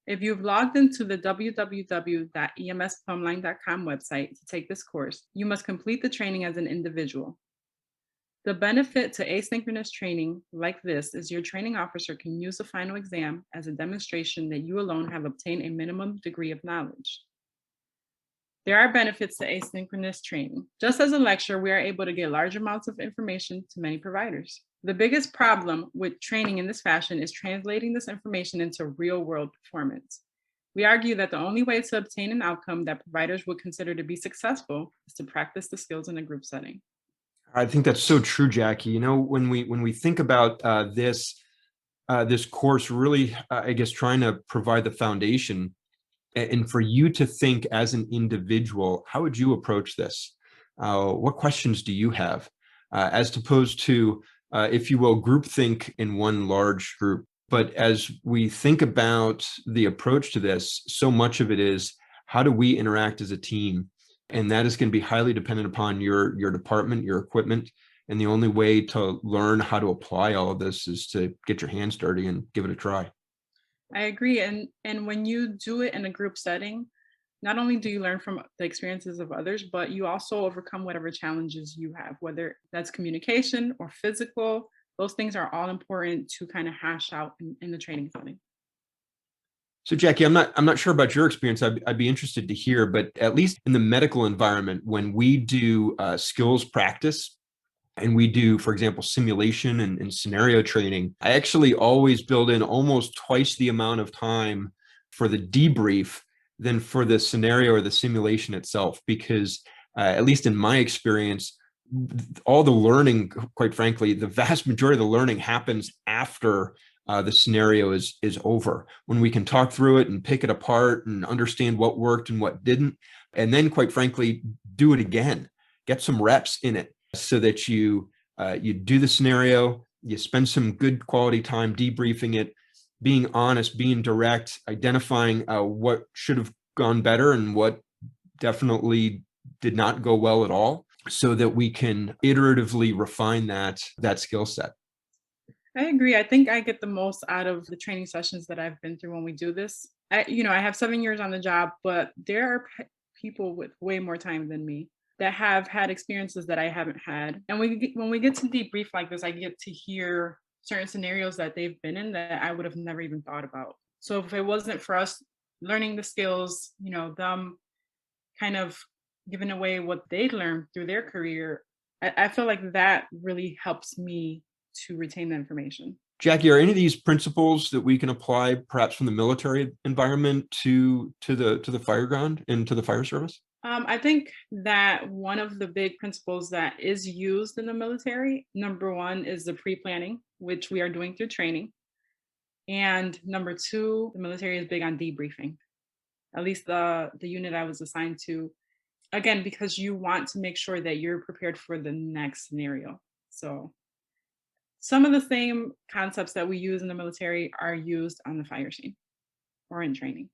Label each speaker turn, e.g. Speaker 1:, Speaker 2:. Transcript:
Speaker 1: If you've logged into the www.emsplumline.com website to take this course, you must complete the training as an individual. The benefit to asynchronous training like this is your training officer can use the final exam as a demonstration that you alone have obtained a minimum degree of knowledge. There are benefits to asynchronous training. Just as a lecture, we are able to get large amounts of information to many providers. The biggest problem with training in this fashion is translating this information into real world performance. We argue that the only way to obtain an outcome that providers would consider to be successful is to practice the skills in a group setting.
Speaker 2: I think that's so true, Jackie. When we think about this course, really, I guess, trying to provide the foundation, and for you to think as an individual, how would you approach this? What questions do you have, as opposed to, if you will, groupthink in one large group? But as we think about the approach to this, so much of it is how do we interact as a team? And that is going to be highly dependent upon your department, your equipment. And the only way to learn how to apply all of this is to get your hands dirty and give it a try.
Speaker 1: I agree. And when you do it in a group setting, not only do you learn from the experiences of others, but you also overcome whatever challenges you have, whether that's communication or physical. Those things are all important to kind of hash out in the training setting.
Speaker 2: So, Jackie, I'm not sure about your experience. I'd be interested to hear, but at least in the medical environment, when we do skills practice and we do, for example, simulation and scenario training, I actually always build in almost twice the amount of time for the debrief than for the scenario or the simulation itself, because at least in my experience, all the learning, quite frankly, the vast majority of the learning happens after the scenario is over, when we can talk through it and pick it apart and understand what worked and what didn't, and then, quite frankly, do it again, get some reps in it, so that you do the scenario, you spend some good quality time debriefing it, being honest, being direct, identifying what should have gone better and what definitely did not go well at all, so that we can iteratively refine that skill set.
Speaker 1: I agree. I think I get the most out of the training sessions that I've been through when we do this. I have 7 years on the job, but there are people with way more time than me that have had experiences that I haven't had. And when we get to debrief like this, I get to hear certain scenarios that they've been in that I would have never even thought about. So if it wasn't for us learning the skills, them kind of giving away what they learned through their career, I feel like that really helps me to retain the information.
Speaker 2: Jackie, are any of these principles that we can apply perhaps from the military environment to the fire ground and to the fire service?
Speaker 1: I think that one of the big principles that is used in the military, number one, is the pre planning, which we are doing through training. And number two, the military is big on debriefing, at least the unit I was assigned to. Again, because you want to make sure that you're prepared for the next scenario. So some of the same concepts that we use in the military are used on the fire scene or in training.